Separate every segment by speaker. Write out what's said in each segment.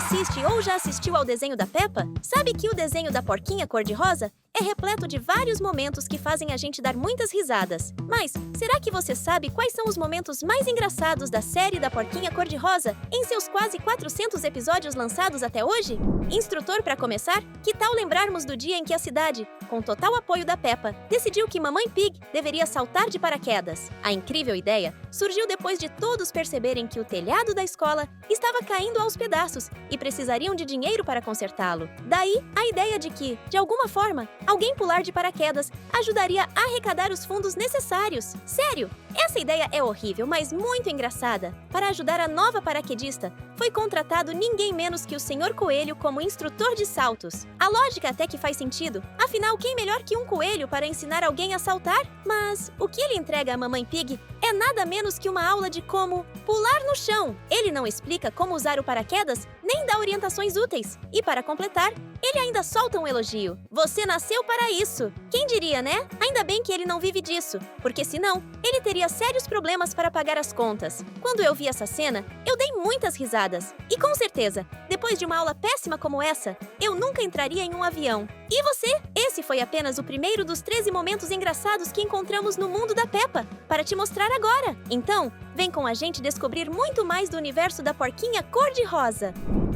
Speaker 1: assiste ou já assistiu ao desenho da Peppa, sabe que o desenho da porquinha cor-de-rosa é repleto de vários momentos que fazem a gente dar muitas risadas. Mas, será que você sabe quais são os momentos mais engraçados da série da porquinha cor-de-rosa em seus quase 400 episódios lançados até hoje? Instrutor, para começar, que tal lembrarmos do dia em que a cidade, com total apoio da Peppa, decidiu que Mamãe Pig deveria saltar de paraquedas? A incrível ideia surgiu depois de todos perceberem que o telhado da escola estava caindo aos pedaços e precisariam de dinheiro para consertá-lo. Daí, a ideia de que, de alguma forma, alguém pular de paraquedas ajudaria a arrecadar os fundos necessários. Sério, essa ideia é horrível, mas muito engraçada. Para ajudar a nova paraquedista, foi contratado ninguém menos que o Sr. Coelho como instrutor de saltos. A lógica até que faz sentido, afinal, quem melhor que um coelho para ensinar alguém a saltar? Mas o que ele entrega à Mamãe Pig é nada menos que uma aula de como pular no chão. Ele não explica como usar o paraquedas, nem dá orientações úteis. E para completar, ele ainda solta um elogio. Você nasceu para isso. Quem diria, né? Ainda bem que ele não vive disso, porque senão, ele teria sérios problemas para pagar as contas. Quando eu vi essa cena, eu dei muitas risadas. E com certeza, depois de uma aula péssima como essa, eu nunca entraria em um avião. E você? Esse foi apenas o primeiro dos 13 momentos engraçados que encontramos no mundo da Peppa, para te mostrar agora. Então, vem com a gente descobrir muito mais do universo da porquinha cor-de-rosa.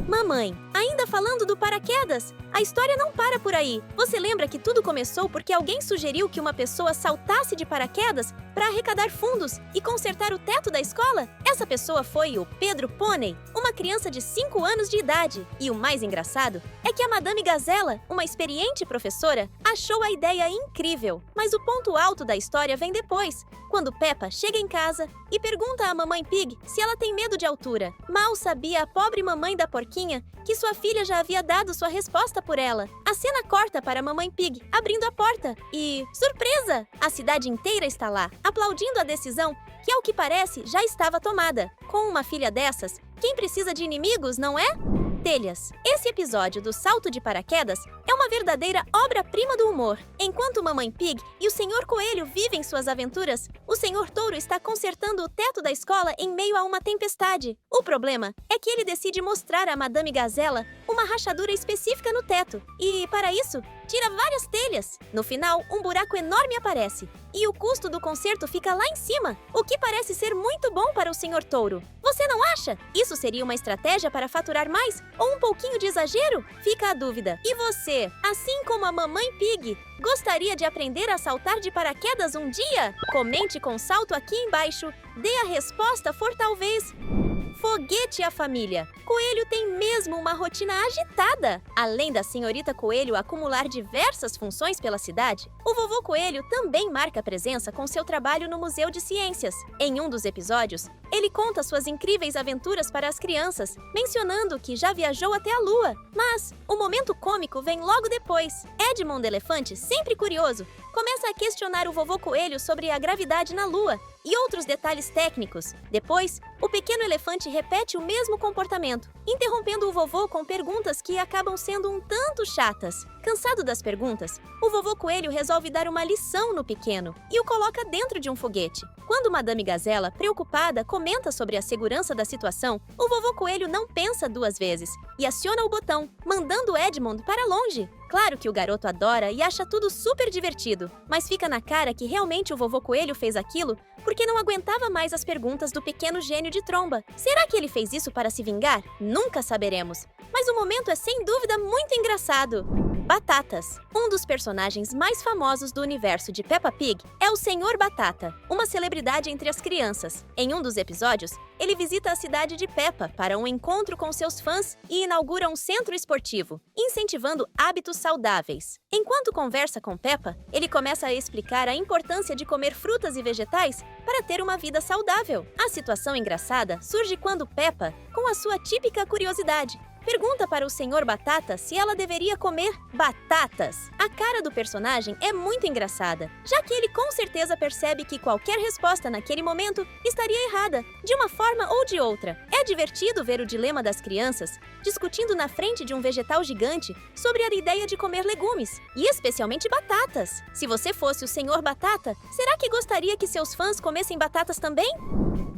Speaker 1: Mamãe, ainda falando do paraquedas, a história não para por aí. Você lembra que tudo começou porque alguém sugeriu que uma pessoa saltasse de paraquedas para arrecadar fundos e consertar o teto da escola? Essa pessoa foi o Pedro Pônei, uma criança de 5 anos de idade. E o mais engraçado é que a Madame Gazela, uma experiente professora, achou a ideia incrível. Mas o ponto alto da história vem depois, quando Peppa chega em casa e pergunta à Mamãe Pig se ela tem medo de altura. Mal sabia a pobre mamãe da porquinha que sua filha já havia dado sua resposta por ela. A cena corta para a Mamãe Pig abrindo a porta e, surpresa! A cidade inteira está lá, aplaudindo a decisão que, ao que parece, já estava tomada. Com uma filha dessas, quem precisa de inimigos, não é? Telhas. Esse episódio do salto de paraquedas é uma verdadeira obra-prima do humor. Enquanto Mamãe Pig e o Sr. Coelho vivem suas aventuras, o Sr. Touro está consertando o teto da escola em meio a uma tempestade. O problema é que ele decide mostrar à Madame Gazela uma rachadura específica no teto e, para isso, tira várias telhas. No final, um buraco enorme aparece e o custo do conserto fica lá em cima, o que parece ser muito bom para o Sr. Touro. Você não acha? Isso seria uma estratégia para faturar mais ou um pouquinho de exagero? Fica a dúvida. E você, assim como a Mamãe Pig, gostaria de aprender a saltar de paraquedas um dia? Comente com salto aqui embaixo. Dê a resposta for talvez... Foguete à família. Coelho tem mesmo uma rotina agitada. Além da senhorita Coelho acumular diversas funções pela cidade, o vovô Coelho também marca presença com seu trabalho no Museu de Ciências. Em um dos episódios, ele conta suas incríveis aventuras para as crianças, mencionando que já viajou até a Lua. Mas o momento cômico vem logo depois. Edmond Elefante, sempre curioso, começa a questionar o vovô Coelho sobre a gravidade na Lua e outros detalhes técnicos. Depois, o pequeno elefante repete o mesmo comportamento, interrompendo o vovô com perguntas que acabam sendo um tanto chatas. Cansado das perguntas, o vovô Coelho resolve dar uma lição no pequeno e o coloca dentro de um foguete. Quando Madame Gazela, preocupada, comenta sobre a segurança da situação, o vovô Coelho não pensa 2 vezes e aciona o botão, mandando Edmond para longe. Claro que o garoto adora e acha tudo super divertido, mas fica na cara que realmente o vovô Coelho fez aquilo porque não aguentava mais as perguntas do pequeno gênio de tromba. Será que ele fez isso para se vingar? Nunca saberemos. Mas o momento é sem dúvida muito engraçado. Batatas. Um dos personagens mais famosos do universo de Peppa Pig é o Sr. Batata, uma celebridade entre as crianças. Em um dos episódios, ele visita a cidade de Peppa para um encontro com seus fãs e inaugura um centro esportivo, incentivando hábitos saudáveis. Enquanto conversa com Peppa, ele começa a explicar a importância de comer frutas e vegetais para ter uma vida saudável. A situação engraçada surge quando Peppa, com a sua típica curiosidade, pergunta para o Sr. Batata se ela deveria comer batatas. A cara do personagem é muito engraçada, já que ele com certeza percebe que qualquer resposta naquele momento estaria errada, de uma forma ou de outra. É divertido ver o dilema das crianças discutindo na frente de um vegetal gigante sobre a ideia de comer legumes, e especialmente batatas. Se você fosse o Sr. Batata, será que gostaria que seus fãs comessem batatas também?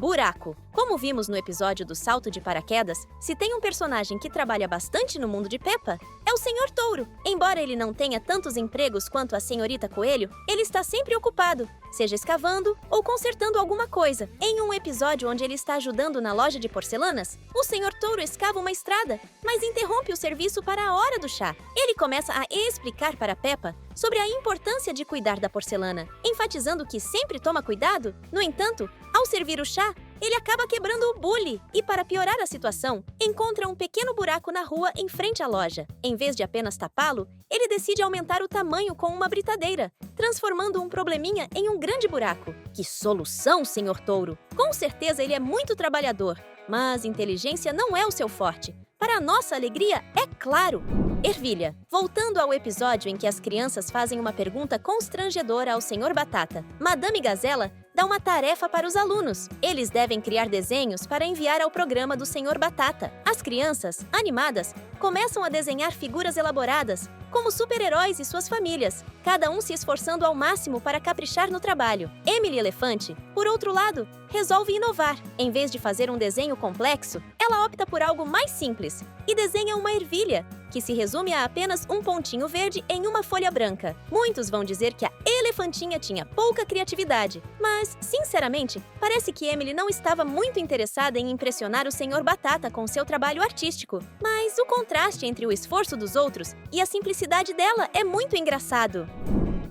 Speaker 1: Buraco. Como vimos no episódio do salto de paraquedas, se tem um personagem que trabalha bastante no mundo de Peppa, é o Sr. Touro. Embora ele não tenha tantos empregos quanto a Senhorita Coelho, ele está sempre ocupado, seja escavando ou consertando alguma coisa. Em um episódio onde ele está ajudando na loja de porcelanas, o Sr. Touro escava uma estrada, mas interrompe o serviço para a hora do chá. Ele começa a explicar para Peppa sobre a importância de cuidar da porcelana, enfatizando que sempre toma cuidado. No entanto, ao servir o chá, ele acaba quebrando o bule e, para piorar a situação, encontra um pequeno buraco na rua em frente à loja. Em vez de apenas tapá-lo, ele decide aumentar o tamanho com uma britadeira, transformando um probleminha em um grande buraco. Que solução, Sr. Touro! Com certeza ele é muito trabalhador, mas inteligência não é o seu forte. Para a nossa alegria, é claro! Ervilha. Voltando ao episódio em que as crianças fazem uma pergunta constrangedora ao Sr. Batata, Madame Gazela dá uma tarefa para os alunos. Eles devem criar desenhos para enviar ao programa do Sr. Batata. As crianças, animadas, começam a desenhar figuras elaboradas, como super-heróis e suas famílias, cada um se esforçando ao máximo para caprichar no trabalho. Emily Elefante, por outro lado, resolve inovar. Em vez de fazer um desenho complexo, ela opta por algo mais simples e desenha uma ervilha, que se resume a apenas um pontinho verde em uma folha branca. Muitos vão dizer que a elefantinha tinha pouca criatividade, mas, sinceramente, parece que Emily não estava muito interessada em impressionar o Sr. Batata com seu trabalho artístico. Mas o contraste entre o esforço dos outros e a simplicidade dela é muito engraçado.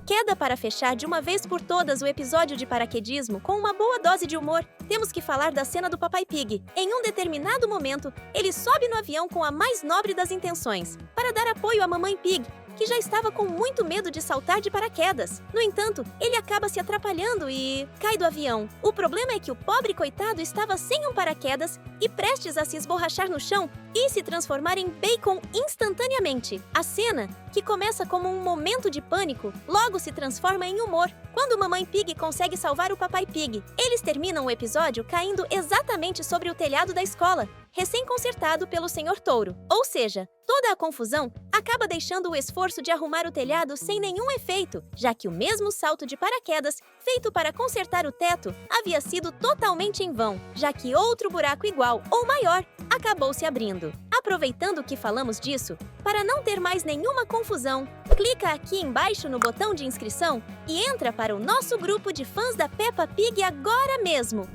Speaker 1: Queda para fechar de uma vez por todas o episódio de paraquedismo com uma boa dose de humor, temos que falar da cena do Papai Pig. Em um determinado momento, ele sobe no avião com a mais nobre das intenções, para dar apoio à Mamãe Pig, que já estava com muito medo de saltar de paraquedas. No entanto, ele acaba se atrapalhando e cai do avião. O problema é que o pobre coitado estava sem um paraquedas e prestes a se esborrachar no chão e se transformar em bacon instantaneamente. A cena, que começa como um momento de pânico, logo se transforma em humor, quando Mamãe Pig consegue salvar o Papai Pig. Eles terminam o episódio caindo exatamente sobre o telhado da escola, recém-consertado pelo Sr. Touro. Ou seja, toda a confusão acaba deixando o esforço de arrumar o telhado sem nenhum efeito, já que o mesmo salto de paraquedas feito para consertar o teto havia sido totalmente em vão, já que outro buraco igual ou maior acabou se abrindo. Aproveitando que falamos disso, para não ter mais nenhuma confusão, clica aqui embaixo no botão de inscrição e entra para o nosso grupo de fãs da Peppa Pig agora mesmo!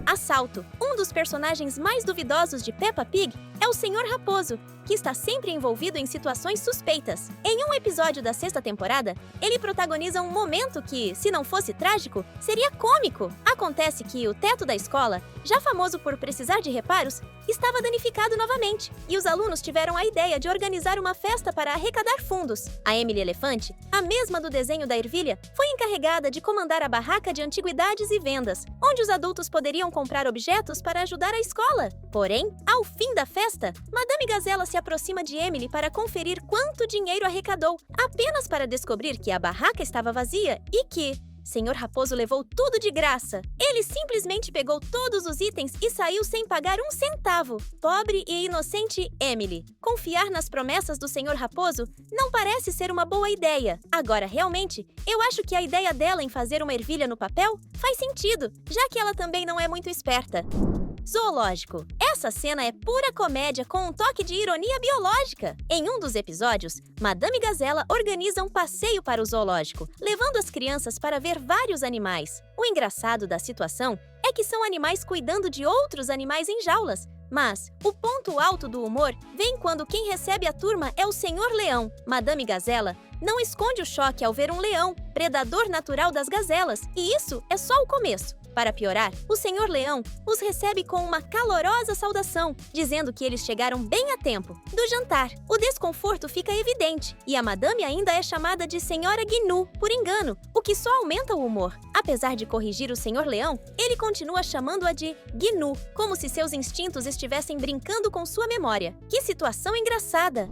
Speaker 1: Assalto. Um dos personagens mais duvidosos de Peppa Pig é o Sr. Raposo, que está sempre envolvido em situações suspeitas. Em um episódio da 6ª temporada, ele protagoniza um momento que, se não fosse trágico, seria cômico. Acontece que o teto da escola, já famoso por precisar de reparos, estava danificado novamente, e os alunos tiveram a ideia de organizar uma festa para arrecadar fundos. A Emily Elefante, a mesma do desenho da ervilha, foi encarregada de comandar a barraca de antiguidades e vendas, onde os adultos poderiam comprar objetos para ajudar a escola. Porém, ao fim da festa, Madame Gazela se aproxima de Emily para conferir quanto dinheiro arrecadou, apenas para descobrir que a barraca estava vazia e que Sr. Raposo levou tudo de graça. Ele simplesmente pegou todos os itens e saiu sem pagar um centavo. Pobre e inocente Emily. Confiar nas promessas do Sr. Raposo não parece ser uma boa ideia. Agora, realmente, eu acho que a ideia dela em fazer uma ervilha no papel faz sentido, já que ela também não é muito esperta. Zoológico. Essa cena é pura comédia com um toque de ironia biológica. Em um dos episódios, Madame Gazela organiza um passeio para o zoológico, levando as crianças para ver vários animais. O engraçado da situação é que são animais cuidando de outros animais em jaulas. Mas o ponto alto do humor vem quando quem recebe a turma é o Senhor Leão. Madame Gazela não esconde o choque ao ver um leão, predador natural das gazelas, e isso é só o começo. Para piorar, o Senhor Leão os recebe com uma calorosa saudação, dizendo que eles chegaram bem a tempo do jantar. O desconforto fica evidente, e a madame ainda é chamada de Senhora Gnu, por engano, o que só aumenta o humor. Apesar de corrigir o Senhor Leão, ele continua chamando-a de Gnu, como se seus instintos estivessem brincando com sua memória. Que situação engraçada!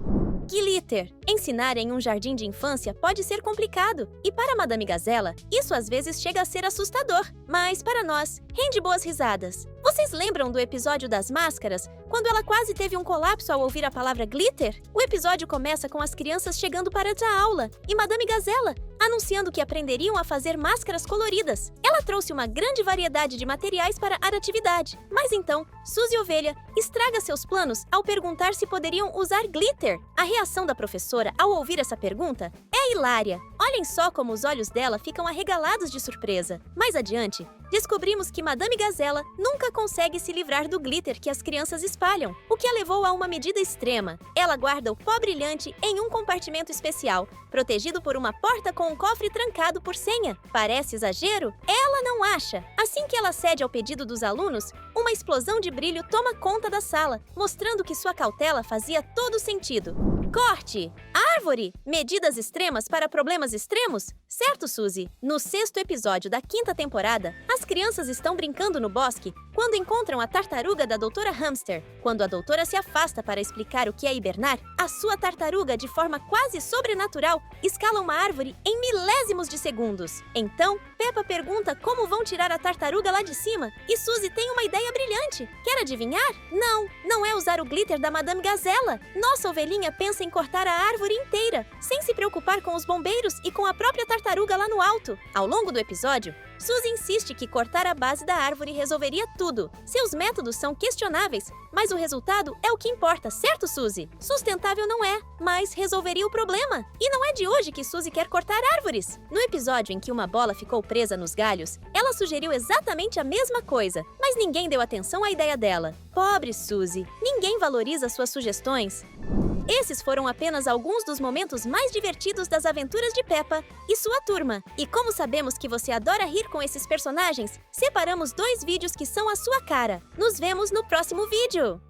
Speaker 1: Glitter. Ensinar em um jardim de infância pode ser complicado, e para Madame Gazela, isso às vezes chega a ser assustador, mas para nós, rende boas risadas. Vocês lembram do episódio das máscaras, quando ela quase teve um colapso ao ouvir a palavra glitter? O episódio começa com as crianças chegando para a aula, e Madame Gazela anunciando que aprenderiam a fazer máscaras coloridas. Ela trouxe uma grande variedade de materiais para a atividade. Mas então, Suzy Ovelha estraga seus planos ao perguntar se poderiam usar glitter. A reação da professora ao ouvir essa pergunta é hilária. Olhem só como os olhos dela ficam arregalados de surpresa. Mais adiante, descobrimos que Madame Gazela nunca consegue se livrar do glitter que as crianças espalham, o que a levou a uma medida extrema. Ela guarda o pó brilhante em um compartimento especial, protegido por uma porta com um cofre trancado por senha. Parece exagero? Ela não acha. Assim que ela cede ao pedido dos alunos, uma explosão de brilho toma conta da sala, mostrando que sua cautela fazia todo sentido. Corte! Árvore! Medidas extremas para problemas extremos? Certo, Suzy? No 6º episódio da 5ª temporada, as crianças estão brincando no bosque quando encontram a tartaruga da Doutora Hamster. Quando a doutora se afasta para explicar o que é hibernar, a sua tartaruga, de forma quase sobrenatural, escala uma árvore em milésimos de segundos. Então, Peppa pergunta como vão tirar a tartaruga lá de cima e Suzy tem uma ideia brilhante. Quer adivinhar? Não é usar o glitter da Madame Gazela. Nossa ovelhinha pensa em cortar a árvore inteira, sem se preocupar com os bombeiros e com a própria tartaruga lá no alto. Ao longo do episódio, Suzy insiste que cortar a base da árvore resolveria tudo. Seus métodos são questionáveis, mas o resultado é o que importa, certo, Suzy? Sustentável não é, mas resolveria o problema. E não é de hoje que Suzy quer cortar árvores. No episódio em que uma bola ficou presa nos galhos, ela sugeriu exatamente a mesma coisa, mas ninguém deu atenção à ideia dela. Pobre Suzy, ninguém valoriza suas sugestões. Esses foram apenas alguns dos momentos mais divertidos das aventuras de Peppa e sua turma. E como sabemos que você adora rir com esses personagens, separamos 2 vídeos que são a sua cara. Nos vemos no próximo vídeo!